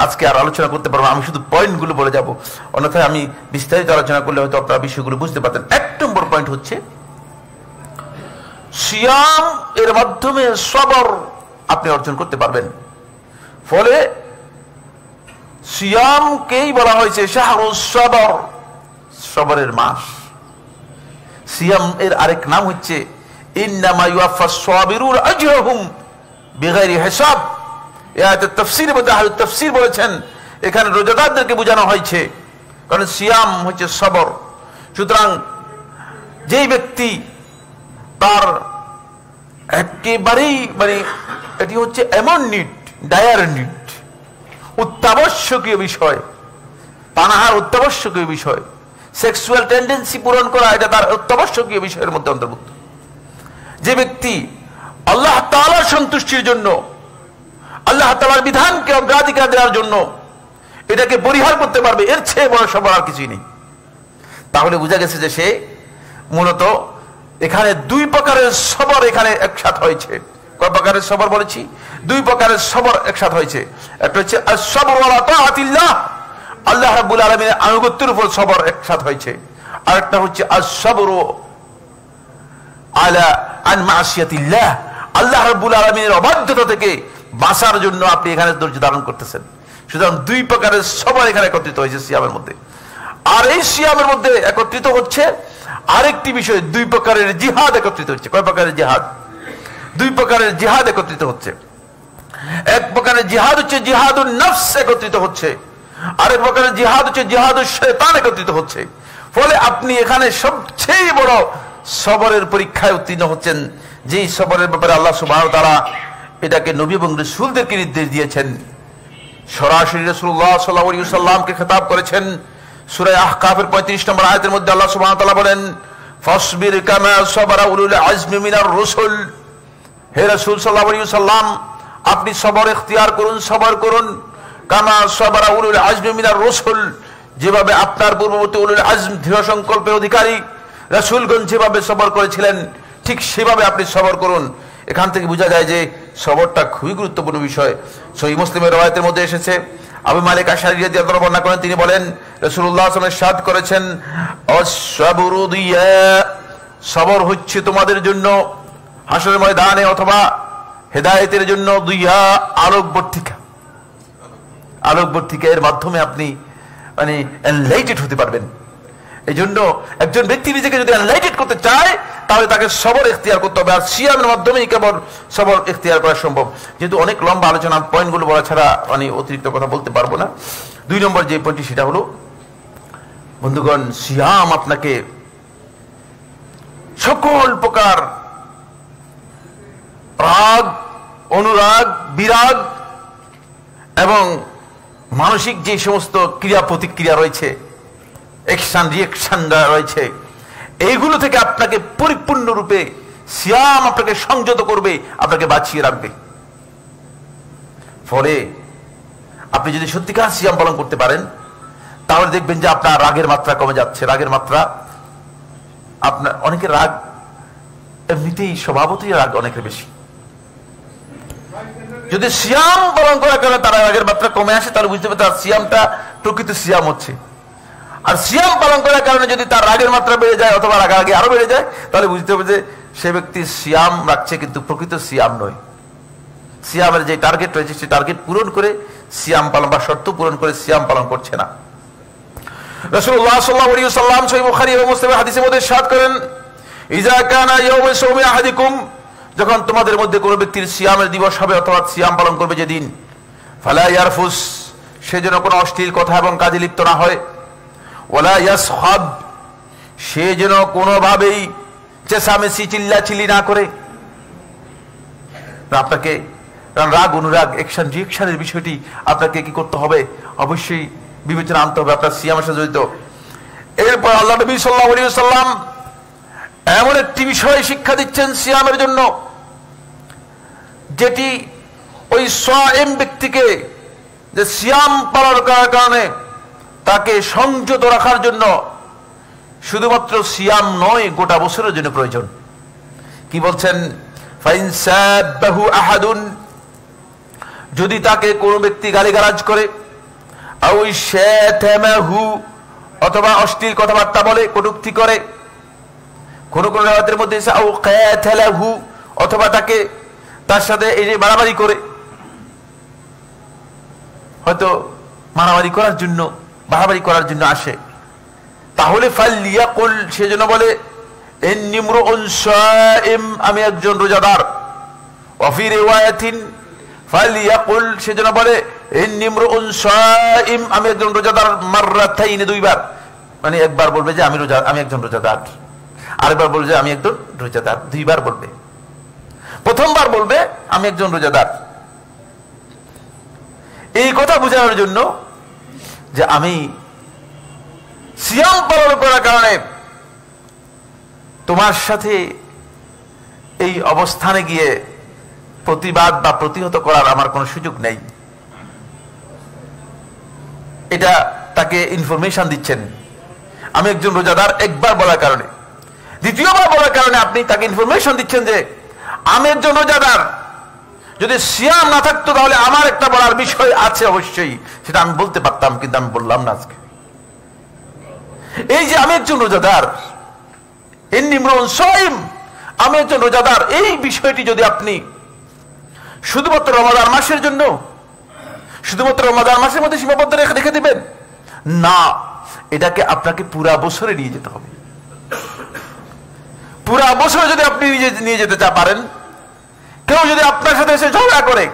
আজকে আর আলোচনা করতে পারবো, আমি শুধু পয়েন্টগুলো বলে যাব, অন্যথায় আমি বিস্তারিত আলোচনা করলে হয়তো আপনারা বিষয়গুলো বুঝতে পারতেন। 1 নম্বর পয়েন্ট হচ্ছে সিয়াম এর মাধ্যমে সবর আপনি অর্জন করতে পারবেন। ফলে সিয়ামকেই বলা হয়েছে শাহরুস সবর, সবরের মাস। সিয়াম এর আরেক নাম হচ্ছে ইন্নামা ইউয়াফাস সাবিরুন আজরাহুম বিগাইরি হিসাব। এই আয়াতের তাফসীরের মধ্যে আহলে তাফসীর বলেছেন এখানে রোজাদারদেরকে বোঝানো হয়েছে, কারণ সিয়াম হচ্ছে সবর। সুতরাং যেই ব্যক্তি তার একেবারেই এটি হচ্ছে এমন নিড, ডায়ার নিড, অত্যাবশ্যকীয় বিষয়, পানাহার অত্যাবশ্যকীয় বিষয়, সেক্সুয়াল টেন্ডেন্সি পূরণ করা এটা তার অত্যাবশ্যকীয় বিষয়ের মধ্যে অন্তর্ভুক্ত। যে ব্যক্তি আল্লাহ তাআলার সন্তুষ্টির জন্য, আল্লাহ তাআলার বিধানকে অগ্রাধিকার দেওয়ার জন্য এটাকে পরিহার করতে পারবে, এর চেয়ে বড় সবর আর কিছুই নেই। তাহলে বোঝা গেছে যে সে মূলত এখানে 2 প্রকারের সবর এখানে একসাথে হয়েছে। কয় প্রকারের সবর বলেছি? 2 প্রকারের সবর একসাথে হয়েছে। একটা হচ্ছে আস-সাবরু আলা তাআতিল্লাহ, আল্লাহ রাব্বুল আলামিনের আনুগত্যের উপর সবর একসাথে হয়েছে। আর একটা হচ্ছে আস-সাবরু আলা আন মাসিয়াতিল্লাহ, আল্লাহ রাব্বুল আলামিনের অবাধ্যতা থেকে বাঁচার জন্য আপনি এখানে ধৈর্য ধারণ করতেছেন। সুতরাং 2 প্রকারের সবর এখানে একত্রিত হয়েছে সিয়ামের মধ্যে। আর এই সিয়ামের মধ্যে একত্রিত হচ্ছে আরেকটি বিষয়, 2 প্রকারের জিহাদ একত্রিত হচ্ছে। কয় প্রকারের জিহাদ? 2 প্রকারের জিহাদ একত্রিত হচ্ছে। এক প্রকারের জিহাদ হচ্ছে জিহাদুন নফস একত্রিত হচ্ছে, আরেক প্রকারের জিহাদ হচ্ছে জিহাদুশ শয়তান একত্রিত হচ্ছে। ফলে আপনি এখানে সবচেয়ে বড় সবরের পরীক্ষায় উত্তীর্ণ হচ্ছেন, যেই সবরের ব্যাপারে আল্লাহ সুবহানাহু ওয়া তাআলা এটাকে নবী এবং রাসূলদেরকে নির্দেশ দিয়েছেন। সরাসরি রাসূলুল্লাহ সাল্লাল্লাহু আলাইহি ওয়াসাল্লামকে খেতাব করেছেন। সূরা আহকাফের 35 নম্বর আয়াতের মধ্যে আল্লাহ সুবহানাহু ওয়া তাআলা বলেন, ফাসবির কামা সাবারা উলুল আজমি মিনার রুসুল। হে রাসূল সাল্লাল্লাহু আলাইহি ওয়াসাল্লাম, আপনি সবর ইখতিয়ার করুন, সবর করুন। কামা সাবারা উলুল আজমি মিনার রুসুল, যেভাবে আপনার পূর্ববর্তী উলুল আজম দৃঢ় সংকল্পের অধিকারী রাসূলগণ যেভাবে সবর করেছিলেন, ঠিক সেভাবে আপনি সবর করুন। এখান থেকে বোঝা যায় যে সবরটা খুবই গুরুত্বপূর্ণ বিষয়। সহিহ মুসলিমের রওয়ায়াতের মধ্যে এসেছে, আবু মালিক আশআরী রাদিয়াল্লাহু আনহু বর্ণনা করেন, তিনি বলেন রাসূলুল্লাহ সাল্লাল্লাহু আলাইহি ওয়াসাল্লাম ইরশাদ করেছেন, আস-সাবরু দিয়া, সবর হচ্ছে তোমাদের জন্য হাসরের ময়দানে অথবা হেদায়েতের জন্য দিয়া, আলোকবর্তিকা। আলোকবর্তিকা, এর মাধ্যমে আপনি এনলাইটেড হতে পারবেন। এই জন্য একজন ব্যক্তি নিজেকে যদি এনলাইটেড করতে চায় তাহলে তাকে সবর ইখতিয়ার করতে হবে, আর সিয়ামের মাধ্যমেই কেবল সবর ইখতিয়ার করা সম্ভব। যেহেতু অনেক লম্বা আলোচনা, পয়েন্টগুলো বলা ছাড়া অতিরিক্ত কথা বলতে পারবো না। 2 নম্বর যে পয়েন্টটি সেটা হলো, বন্ধুগণ, সিয়াম আপনাকে সকল প্রকার রাগ, অনুরাগ, বিরাগ এবং মানসিক যে সমস্ত ক্রিয়া প্রতিক্রিয়া রয়েছে, অ্যাকশন রিঅ্যাকশন রয়েছে, এইগুলো থেকে আপনাকে পরিপূর্ণরূপে সিয়াম আপনাকে সংযত করবে, আপনাকে বাঁচিয়ে রাখবে। ফলে আপনি যদি সত্যিকার সিয়াম পালন করতে পারেন তাহলে দেখবেন যে আপনার রাগের মাত্রা কমে যাচ্ছে। রাগের মাত্রা, আপনার অনেকের রাগ এমনিতেই স্বভাবতই রাগ অনেকের বেশি। যদি সিয়াম পালন করার কারণে তার রাগের মাত্রা কমে আসে তাহলে বুঝতে হবে তার সিয়ামটা প্রকৃত সিয়াম হচ্ছে। আর সিয়াম পালন করার কারণে যদি তার রাগের মাত্রা বেড়ে যায় অথবা রাগারাগি আরো বেড়ে যায় তাহলে বুঝতে হবে যে সে ব্যক্তি সিয়াম রাখছে কিন্তু প্রকৃত সিয়াম নয়। সিয়ামের যে টার্গেট রয়েছে সেই টার্গেট পূরণ করে সিয়াম পালন বা শর্ত পূরণ করে সিয়াম পালন করছে না। রাসূলুল্লাহ সাল্লাল্লাহু আলাইহি ওয়াসাল্লাম সহিহ বুখারী এবং মুসলিমের হাদিসের মধ্যে ইরশাদ করেন, ইযা কানা ইয়াউমু সাওমি আহাদিকুম, যখন তোমাদের মধ্যে কোনো ব্যক্তির সিয়ামের দিবস হবে অথবা সিয়াম পালন করবে যেদিন, ফালা ইয়ারফুস, সে যেন কোনো অশ্লীল কথা এবং কাজে লিপ্ত না হয়, ওয়ালা ইয়াসখাব, সে যেন কোনোভাবেই চেঁচামেচি চিল্লাচিল্লি না করে। আপনাকে রাগ অনুরাগ অ্যাকশন রিঅ্যাকশনের বিষয়টি আপনাকে কি করতে হবে, অবশ্যই বিবেচনা আনতে হবে, আপনার সিয়ামের সাথে জড়িত। এরপর আল্লাহ নবী সাল্লাল্লাহু আলাইহি ওয়াসাল্লাম এমন একটি বিষয় শিক্ষা দিচ্ছেন সিয়ামের জন্য, যেটি ওই সায়েম ব্যক্তিকে যে সিয়াম পালন করার কারণে তাকে সংযত রাখার জন্য শুধুমাত্র সিয়াম নয়, গোটা বছরের জন্য প্রয়োজন। কি বলছেন, ফাইন সাবাহু আহাদুন, যদি তাকে কোনো ব্যক্তি গালিগালাজ করে, আও শাতামাহু, অথবা অশ্লীল কথাবার্তা বলে, কটূক্তি করে, কোন কোন রাওয়াতের মধ্যে এসে আও কাতালাহু, অথবা তাকে তার সাথে এই যে মারামারি করে, হয়তো মারামারি করার জন্য বাড়াবাড়ি করার জন্য আসে, তাহলে ফালইয়াকুল, সেজন্য বলে ইন্নী ইমরুউন সাইম, আমি একজন রোজাদার। ওয়া ফি রিওয়ায়াতিন ফালইয়াকুল, সেজন্য বলে ইন্নী ইমরুউন সাইম, আমি একজন রোজাদার, মাররাতাইন, দুইবার, মানে একবার বলবে যে আমি একজন রোজাদার, আরেকবার বলবে যে আমি একজন রোজাদার, দুইবার বলবে। প্রথমবার বলবে আমি একজন রোজাদার, এই কথা বোঝানোর জন্য যে আমি সিয়াম পালন করার কারণে তোমার সাথে এই অবস্থানে গিয়ে প্রতিবাদ বা প্রতিহত করার আমার কোনো সুযোগ নেই। এটা তাকে ইনফরমেশন দিচ্ছেন, আমি একজন রোজাদার একবার বলার কারণে। দ্বিতীয়বার বলার কারণে আপনি তাকে ইনফরমেশন দিচ্ছেন যে আমি একজন রোজাদার, যদি সিয়াম না থাকতো তাহলে আমার একটা বলার বিষয় আছে অবশ্যই, সেটা আমি বলতে পারতাম, কিন্তু আমি বললাম না আজকে। এই যে আমি একজন রোজাদার, ইন্নী ইমরুউন সাইম, আমি একজন রোজাদার, এই বিষয়টি যদি আপনি শুধুমাত্র রমাদান মাসের জন্য, শুধুমাত্র রমাদান মাসের মধ্যে সীমাবদ্ধ রেখে দিবেন না, এটাকে আপনাকে পুরা বছরে নিয়ে যেতে হবে। পুরা বছরে যদি আপনি নিয়ে যেতে পারেন, কেউ যদি আপনার সাথে এসে ঝগড়া করে,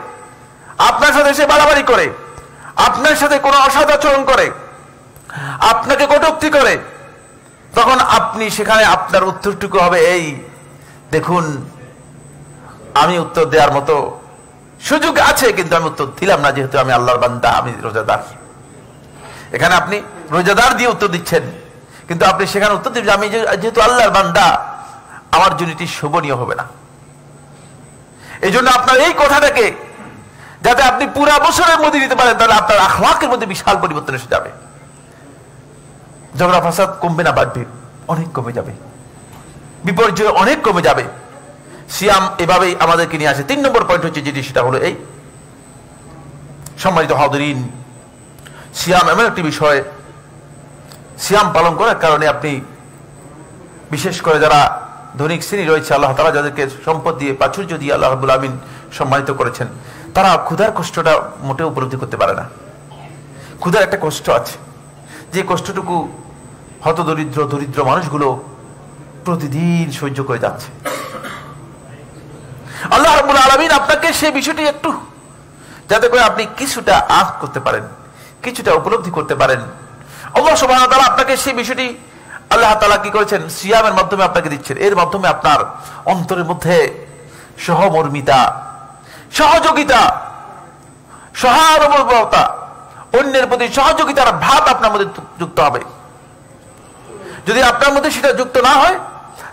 আপনার সাথে এসে বাড়াবাড়ি করে, আপনার সাথে কোনো অসদাচরণ করে, আপনাকে কটূক্তি করে, তখন আপনি সেখানে আপনার উত্তরটুকু হবে এই, দেখুন আমি উত্তর দেওয়ার মতো সুযোগ আছে, কিন্তু আমি উত্তর দিলাম না, যেহেতু আমি আল্লাহর বান্দা, আমি রোজাদার। এখানে আপনি রোজাদার দিয়ে উত্তর দিচ্ছেন, কিন্তু আপনি সেখানে উত্তর দিচ্ছেন আমি যেহেতু আল্লাহর বান্দা, আমার জন্য এটি শোভনীয় হবে না। এই জন্য আপনার এই কথাটাকে যাতে আপনি পুরা বছরের মধ্যে দিতে পারেন, তাহলে আপনার আখলাকের মধ্যে বিশাল পরিবর্তন এসে যাবে। ঝগড়া ফাসাদ কমবে না, বাড়বে, অনেক কমে যাবে, বিপর্যয় অনেক কমে যাবে। সিয়াম এভাবেই আমাদেরকে নিয়ে আসে। 3 নম্বর পয়েন্ট হচ্ছে যেটি, সেটা হলো এই, সম্মানিত হাজিরিন, সিয়াম এমন একটি বিষয়, সিয়াম পালন করার কারণে আপনি, বিশেষ করে যারা ধনিক শ্রেণী রয়েছে, আল্লাহ তাআলা যাদেরকে সম্পদ দিয়ে প্রাচুর্য দিয়ে আল্লাহ রাব্বুল আমিন সম্মানিত করেছেন, তারা ক্ষুধার কষ্টটা মোটেও উপলব্ধি করতে পারে না। ক্ষুধার একটা কষ্ট আছে, যে কষ্টটুকু হত দরিদ্র মানুষগুলো প্রতিদিন সহ্য করে যাচ্ছে। আল্লাহ রাব্বুল আলামিন আপনাকে সেই বিষয়টি একটু, যাতে করে আপনি কিছুটা আঁচ করতে পারেন, কিছুটা উপলব্ধি করতে পারেন। আল্লাহ সুবহানাহু ওয়া তাআলা আপনাকে সেই বিষয়টি, আল্লাহ তাআলা কি করেছেন, সিয়ামের মাধ্যমে আপনাকে দিচ্ছেন। এর মাধ্যমে আপনার অন্তরের মধ্যে সহমর্মিতা, সহযোগিতা, সহানুভূতিতা, অন্যের প্রতি সহযোগিতার ভাব আপনার মধ্যে যুক্ত হবে। যদি আপনার মধ্যে সেটা যুক্ত না হয়,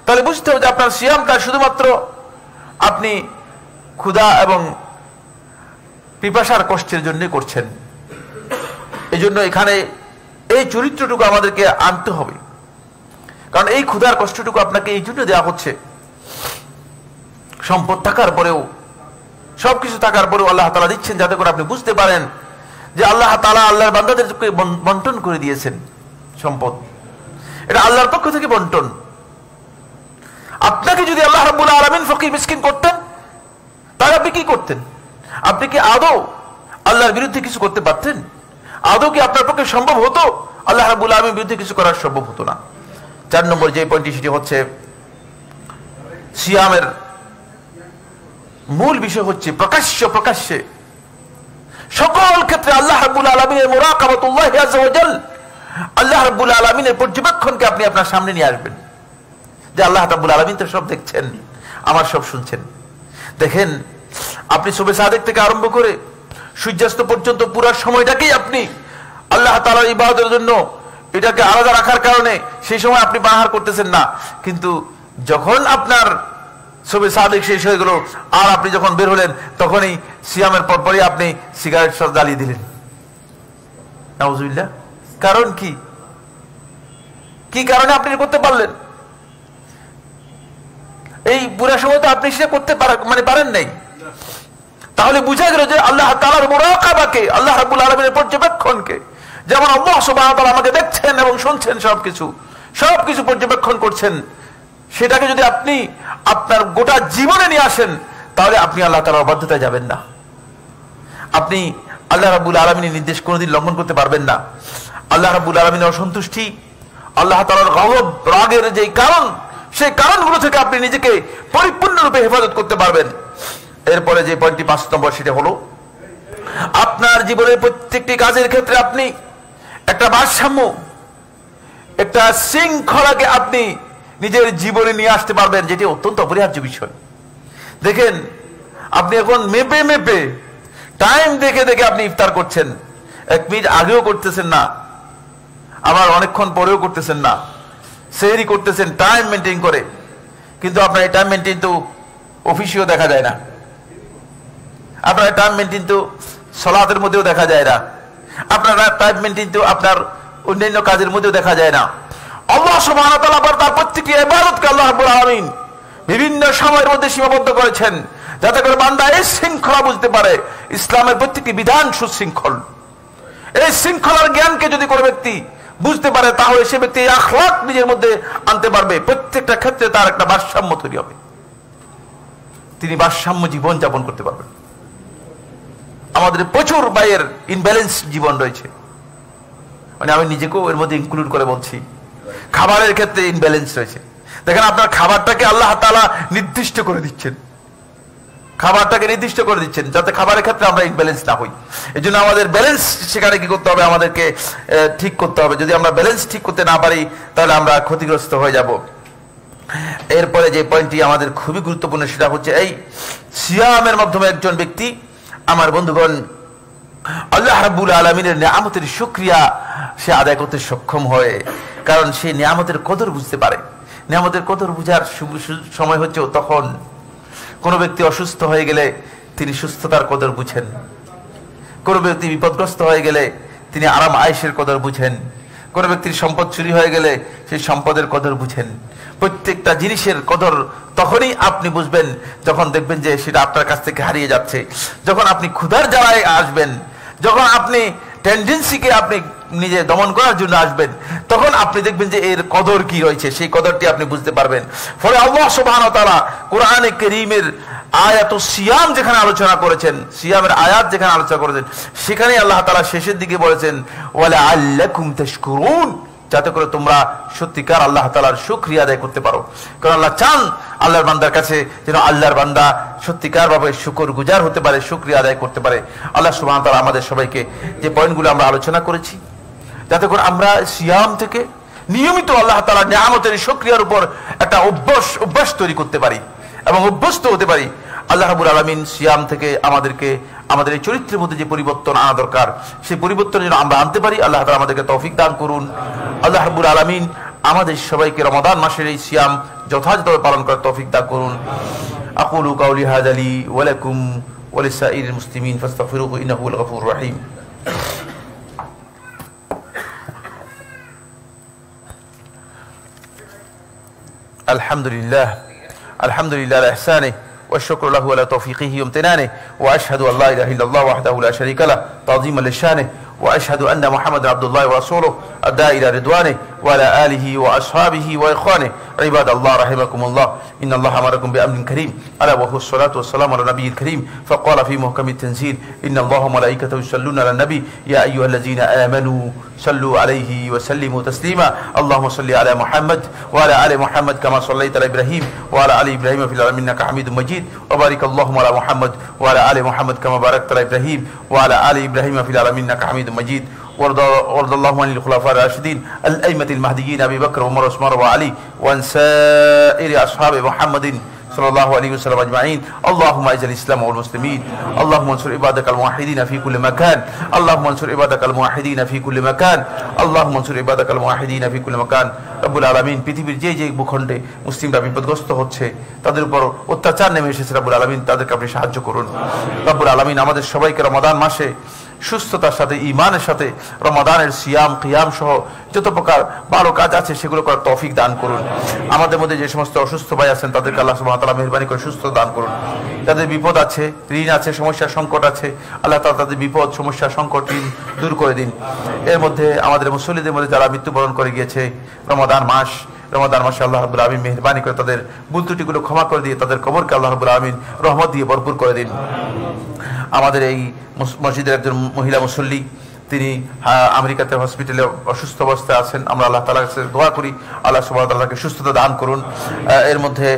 তাহলে বুঝতে হবে যে আপনার সিয়ামটা শুধুমাত্র আপনি ক্ষুধা এবং পিপাসার কষ্টের জন্য করছেন। এই জন্য এখানে এই চরিত্রটুকু আমাদেরকে আনতে হবে, কারণ এই ক্ষুধার কষ্টটুকু আপনাকে এই জন্য দেওয়া হচ্ছে। সম্পদ থাকার পরেও, সবকিছু থাকার পরেও আল্লাহ তাআলা দিচ্ছেন যাতে করে আপনি বুঝতে পারেন যে আল্লাহ তাআলা আল্লাহর বান্দাদেরকে বন্টন করে দিয়েছেন সম্পদ, এটা আল্লাহর পক্ষ থেকে বন্টন। আপনাকে যদি আল্লাহ রাব্বুল আলামিন ফকির মিসকিন করতেন, তাহলে আপনি কি করতেন? আপনি কি আদৌ আল্লাহর বিরুদ্ধে কিছু করতে পারতেন? আদৌ কি আপনার পক্ষে সম্ভব হতো? আল্লাহ রাব্বুল আলামিনের বিরুদ্ধে কিছু করা সম্ভব হতো না। 4 নম্বর যে পয়েন্টটি, সেটি হচ্ছে সিয়ামের মূল বিষয় হচ্ছে প্রকাশ্যে সকল ক্ষেত্রে আল্লাহ রাব্বুল আলামিনের মুরাকাবাতুল্লাহ আযজা ওয়া জাল, আল্লাহ রাব্বুল আলামিনের পর্যবেক্ষণকে আপনি আপনার সামনে নিয়ে আসবেন, যে আল্লাহ রাব্বুল আলামিন তো সব দেখছেন, আমার সব শুনছেন। দেখেন, আপনি সুবহে সাদেক থেকে আরম্ভ করে সূর্যাস্ত পর্যন্ত পুরো সময়টাকেই আপনি আল্লাহ তাআলার ইবাদতের জন্য এটাকে আলাদা রাখার কারণে সেই সময় আপনি পানাহার করতেছেন না। কিন্তু যখন আপনার সুবহে সাদেক শেষ হয়ে গেল আর আপনি যখন বের হলেন, তখনই সিয়ামের পরপরই আপনি সিগারেট সব জ্বালিয়ে দিলেন। নাউজুবিল্লাহ। কারণ কি কারণে আপনি করতে পারলেন? এই পুরো সময় তো আপনি সেটা করতে পারেন নাই। তাহলে বুঝা গেল যে আল্লাহ তাআলার মুরাকাবাকে, আল্লাহ রাব্বুল আলামিনের পর্যবেক্ষণকে, যেমন আল্লাহ সুবহানাহু ওয়া তাআলা আমাকে দেখছেন এবং শুনছেন, সবকিছু পর্যবেক্ষণ করছেন, সেটাকে যদি আপনি আপনার গোটা জীবনে নিয়ে আসেন, তাহলে আপনি আল্লাহ তাআলার অবাধ্যতায় যাবেন না। আপনি আল্লাহ রাব্বুল আলামিনের নির্দেশ কোনোদিন লঙ্ঘন করতে পারবেন না। আল্লাহ রাব্বুল আলামিনের অসন্তুষ্টি, আল্লাহ তাআলার গজব, রাগের যে কারণ, সেই কারণগুলো থেকে আপনি নিজেকে পরিপূর্ণরূপে হেফাজত করতে পারবেন। এরপরে যে পয়েন্টটি 5 নম্বর, সেটা হলো আপনার জীবনের প্রত্যেকটি কাজের ক্ষেত্রে আপনি একটা ভারসাম্য, একটা শৃঙ্খলাকে আপনি নিজের জীবনে নিয়ে আসতে পারবেন, যেটি অত্যন্ত অপরিহার্য বিষয়। দেখেন, আপনি এখন মেপে টাইম দেখে আপনি ইফতার করছেন, 1 মিনিট আগেও করতেছেন না, আবার অনেকক্ষণ পরেও করতেছেন না, সেহরি করতেছেন টাইম মেনটেন করে। কিন্তু আপনার এই টাইম মেনটেন তো অফিসেও দেখা যায় না, আপনার টাইম মেনটেন তো সালাতের মধ্যেও দেখা যায় না, আপনার টাইম মেনটেন তো আপনার অন্যান্য কাজের মধ্যেও দেখা যায় না। আল্লাহ সুবহানাহু ওয়া তাআলা তার প্রত্যেকটি ইবাদতকে আল্লাহ রাব্বুল আলামিন বিভিন্ন সময়ের মধ্যে সীমাবদ্ধ করেছেন, যাতে করে বান্দা এই শৃঙ্খলা বুঝতে পারে। ইসলামের প্রত্যেকটি বিধান সুশৃঙ্খল। এই শৃঙ্খলার জ্ঞানকে যদি কোনো ব্যক্তি বুঝতে পারে, তাহলে সে ব্যক্তি আখলাক নিজের মধ্যে আনতে পারবে। প্রত্যেকটা ক্ষেত্রে তার একটা ভারসাম্য তৈরি হবে, তিনি ভারসাম্য জীবন যাপন করতে পারবেন। আমাদের প্রচুর বাইয়ের ইনব্যালেন্স জীবন রয়েছে, মানে আমি নিজেকেও এর মধ্যে ইনক্লুড করে বলছি। খাবারের ক্ষেত্রে ইনব্যালেন্স রয়েছে। দেখেন, আপনার খাবারটাকে আল্লাহ তাআলা নির্দিষ্ট করে দিচ্ছেন, যাতে খাবারের ক্ষেত্রে আমরা ইনব্যালেন্স না হই। এই জন্য আমাদের ব্যালেন্স সেখানে কি করতে হবে, আমাদেরকে ঠিক করতে হবে। যদি আমরা ব্যালেন্স ঠিক করতে না পারি, তাহলে আমরা ক্ষতিগ্রস্ত হয়ে যাব। এরপরে যে পয়েন্টটি আমাদের খুবই গুরুত্বপূর্ণ, সেটা হচ্ছে এই সিয়ামের মাধ্যমে একজন ব্যক্তি, আমার বন্ধুগণ, আল্লাহ রাব্বুল আলামিনের নিয়ামতের শুকরিয়া সে আদায় করতে সক্ষম হয়। কারণ সে নিয়ামতের কদর বুঝতে পারে। নিয়ামতের কদর বুঝার সময় হচ্ছে তখন, কোন ব্যক্তি অসুস্থ হয়ে গেলে তিনি সুস্থতার কদর বুঝেন, কোন ব্যক্তি বিপদগ্রস্ত হয়ে গেলে তিনি আরাম আয়েশের কদর বুঝেন, কোন ব্যক্তির সম্পদ চুরি হয়ে গেলে সেই সম্পদের কদর বুঝেন। প্রত্যেকটা জিনিসের কদর তখনই আপনি বুঝবেন যখন দেখবেন যে সেটা আপনার কাছ থেকে হারিয়ে যাচ্ছে। যখন আপনি ক্ষুধার জ্বালায় আসবেন, যখন আপনি টেন্ডেন্সিকে আপনি নিজে দমন করার জন্য আসবেন, তখন আপনি দেখবেন যে এর কদর কি রয়েছে, সেই কদরটি আপনি বুঝতে পারবেন। ফলে আল্লাহ সুবহানাহু ওয়া তাআলা কোরআনে কারীমের আয়াতুস সিয়াম যেখানে আলোচনা করেছেন, সিয়ামের আয়াত যেখানে আলোচনা করেছেন, সেখানে আল্লাহ তাআলা শেষের দিকে বলেছেন ওয়ালাআল্লাকুম তাশকুরুন, যাতে করে তোমরা সত্যিকার আল্লাহ তাআলার শুকরিয়া আদায় করতে পারো। কারণ আল্লাহ চান আল্লাহর বান্দার কাছে যেন আল্লাহর বান্দা সত্যিকার ভাবে শুকর গুজার হতে পারে, শুকরিয়া আদায় করতে পারে। আল্লাহ সুবহানাহু ওয়া তাআলা আমাদের সবাইকে যে পয়েন্টগুলো আমরা আলোচনা করেছি, যাতে করে আমরা সিয়াম থেকে নিয়মিত আল্লাহ তাআলার নিয়ামতের শুকরিয়ার উপর একটা অভ্যাস তৈরি করতে পারি এবং অভ্যস্ত হতে পারি। আল্লাহ রাব্বুল আলামিন সিয়াম থেকে আমাদেরকে আমাদের এই চরিত্রের মধ্যে যে পরিবর্তন আনা দরকার, সেই পরিবর্তন যেন আমরা আনতে পারি। আল্লাহ তাআলা আমাদেরকে তৌফিক দান করুন। আল্লাহ রাব্বুল আলামিন আমাদের সবাইকে রমাদান মাসের এই সিয়াম যথাযথভাবে পালন করার তৌফিক দান করুন। আকুলু কাউলি হাযা লি ওয়া লাকুম ওয়া লিসাইরিল মুসলিমিন ফাস্তাগফিরুহু ইন্নাহু হুয়াল গফুরুর রহিম। আলহামদুলিল্লাহ আলহামদুলিল্লাহ আলা ইহসানিহি والشكر له على توفيقه وامتنانه واشهد ان لا اله الا الله وحده لا شريك له تعظيما لشانه واشهد ان محمدا عبد الله ورسوله الداعي الى رضوانه وعلى آله وأصحابه وإخوانه عباد الله رحمكم الله إن الله أمركم بأمر كريم ألا وهو الصلاة والسلام على النبي الكريم فقال في محكم التنزيل إن الله وملائكته يصلون على النبي يا أيها الذين آمنوا صلوا عليه وسلموا تسليما اللهم صل على محمد وعلى آل محمد كما صليت على إبراهيم وعلى آل إبراهيم في العالمين إنك حميد مجيد وبارك اللهم على محمد وعلى آل محمد كما باركت على إبراهيم وعلى آل إبراهيم في العالمين إنك حميد مجيد وارض اللهم عن الخلفاء الراشدين الأئمة المهديين أبي بكر وعمر وعثمان وعلي وعن سائر أصحاب محمد صلى الله عليه وسلم أجمعين اللهم أعز الإسلام والمسلمين اللهم انصر عبادك الموحدين في كل مكان اللهم انصر عبادك الموحدين في كل مكان اللهم انصر عبادك الموحدين في كل مكان রব্বুল আলামিন পৃথিবীর যে ভূখণ্ডে মুসলিমরা বিপদগ্রস্ত হচ্ছে তাদের উপর অত্যাচার নেমে এসেছে রব্বুল আলামিন তাদেরকে আপনি সাহায্য করুন রব্বুল আলামিন আমাদের সবাইকে রমাদান মাসে সুস্থতার সাথে ঈমানের সাথে রমাদানের সিয়াম কিয়াম সহ যত প্রকার ভালো কাজ আছে সেগুলো করার তৌফিক দান করুন আমাদের মধ্যে যে সমস্ত অসুস্থ ভাই আছেন তাদেরকে আল্লাহ সুবহানাহু ওয়া তাআলা মেহেরবানি করে সুস্থ দান করুন যাদের বিপদ আছে ঋণ আছে সমস্যা সংকট আছে আল্লাহ তাআলা তাদের বিপদ সমস্যা সংকট ঋণ দূর করে দিন এর মধ্যে আমাদের মুসল্লিদের মধ্যে যারা মৃত্যুবরণ করে গিয়েছে রমাদান মাসে আল্লাহ রাব্বুল আলামিন মেহেরবানি করে তাদের ভুল ত্রুটিগুলো ক্ষমা করে দিয়ে তাদের কবরকে আল্লাহ রাব্বুল আলামিন রহমত দিয়ে ভরপুর করে দিন আমাদের এই মসজিদের একজন মহিলা মুসল্লি তিনি আমেরিকাতে হসপিটালে অসুস্থ অবস্থায় আছেন আমরা আল্লাহ তাআলার কাছে দোয়া করি আল্লাহ সুবহানাহু ওয়া তাআলাকে সুস্থতা দান করুন এর মধ্যে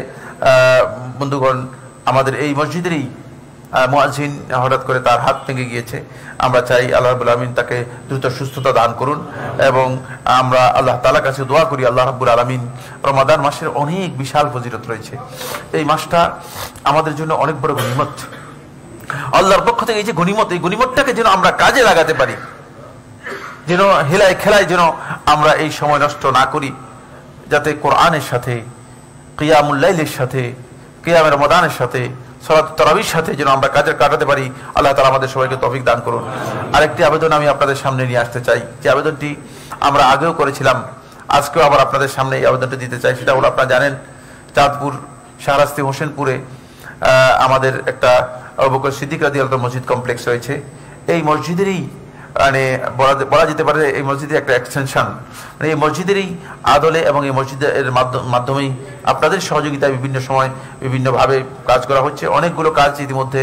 বন্ধুগণ আমাদের এই মসজিদেরই মুয়াজ্জিন হঠাৎ করে তার হাত ভেঙে গিয়েছে আমরা চাই আল্লাহ রাব্বুল আলামিন তাকে দ্রুত সুস্থতা দান করুন এবং আমরা আল্লাহ তাআলার কাছে দোয়া করি আল্লাহ রাব্বুল আলামিন রমাদান মাসের অনেক বিশাল ফজিলত রয়েছে এই মাসটা আমাদের জন্য অনেক বড় গনিমত আল্লাহর পক্ষ থেকে এই যে গনিমত এই গনিমতটাকে যেন আমরা কাজে লাগাতে পারি যেন হেলায় খেলায় যেন আমরা এই সময় নষ্ট না করি যাতে কোরআনের সাথে কিয়ামুল লাইলের সাথে কিয়ামে রমাদানের সাথে সালাতুত তারাবির সাথে যেন আমরা কাজে কাটাতে পারি আল্লাহ তাআলা আমাদের সবাইকে তৌফিক দান করুন আরেকটি আবেদন আমি আপনাদের সামনে নিয়ে আসতে চাই যে আবেদনটি আমরা আগেও করেছিলাম আজকেও আবার আপনাদের সামনে এই আবেদনটি দিতে চাই সেটা হলো আপনারা জানেন চাঁদপুর শাহরাস্তি হোসেনপুরে আমাদের একটা আবু বকর সিদ্দিক রাদিয়াল্লাহু আনহু মসজিদ কমপ্লেক্স রয়েছে এই মসজিদেরই মানে বলা যেতে পারে এই মসজিদের একটা এক্সটেনশন মানে এই মসজিদেরই আদলে এবং এই মসজিদের মাধ্যমেই আপনাদের সহযোগিতায় বিভিন্ন সময় বিভিন্নভাবে কাজ করা হচ্ছে অনেকগুলো কাজ ইতিমধ্যে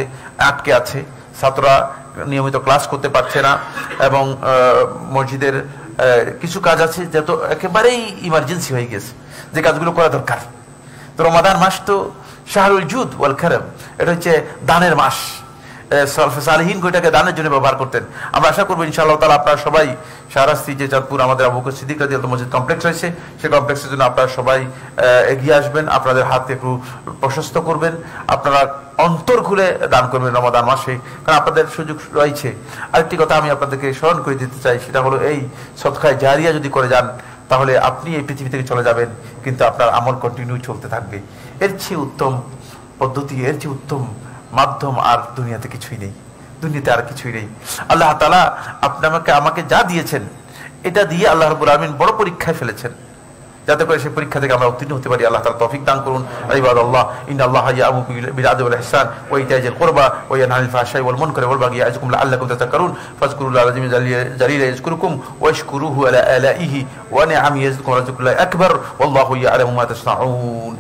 আটকে আছে ছাত্ররা নিয়মিত ক্লাস করতে পারছে না এবং মসজিদের কিছু কাজ আছে যত একেবারেই ইমার্জেন্সি হয়ে গেছে যে কাজগুলো করা দরকার তো রমাদান মাস তো শাহরুল জুদ ওয়াল কারাম এটা হচ্ছে দানের মাস সালফে সালেহিন গোটাকে দানের জন্য ব্যবহার করতেন আমরা আশা করবো ইনশাআল্লাহ তাআলা আপনারা সবাই শাহরাস্তি যে চাঁদপুর আমাদের আবু বকর সিদ্দিক রাদিয়াল্লাহু মসজিদ কমপ্লেক্স রয়েছে সেই কমপ্লেক্সের জন্য আপনারা সবাই এগিয়ে আসবেন আপনাদের হাতকে একটু প্রশস্ত করবেন আপনারা অন্তর খুলে দান করবেন রমাদান মাসে কারণ আপনাদের সুযোগ রয়েছে আরেকটি কথা আমি আপনাদেরকে স্মরণ করে দিতে চাই সেটা হলো এই সদকায়ে জারিয়া যদি করে যান তাহলে আপনি এই পৃথিবী থেকে চলে যাবেন কিন্তু আপনার আমল কন্টিনিউ চলতে থাকবে এর চেয়ে উত্তম পদ্ধতি এর চেয়ে উত্তম মাধ্যম আর দুনিয়াতে কিছুই নেই দুনিয়াতে আর কিছুই নেই আল্লাহ তাআলা আমাকে যা দিয়েছেন এটা দিয়ে আল্লাহ রাব্বুল আলামিন বড় পরীক্ষায় ফেলেছেন যাতে করে সেই পরীক্ষা থেকে আমরা উত্তীর্ণ হতে পারি আল্লাহ তাআলা তৌফিক দান করুন ইবাদাল্লাহ ইন্নাল্লাহা ইয়া'মুরু বিল আদলি ওয়াল ইহসান ওয়া ইতা'জিল কুরবা ওয়া ইয়ানহা আনিল ফাহশাই ওয়াল মুনকারি ওয়াল বাগyi ইয়া'যুকুম লা'আল্লাকুম তাযাক্কারুন ফাযকুরুল্লাহ আল-আযীম জালিলা ইয়াযকুরুকুম ওয়াশকুরুহু আলা আলাইহি ওয়া নি'আমিহি ইয়াযিদকুম ওয়া লাযিকরুল্লাহি আকবার ওয়াল্লাহু ইয়া'লামু মা তাসনাউন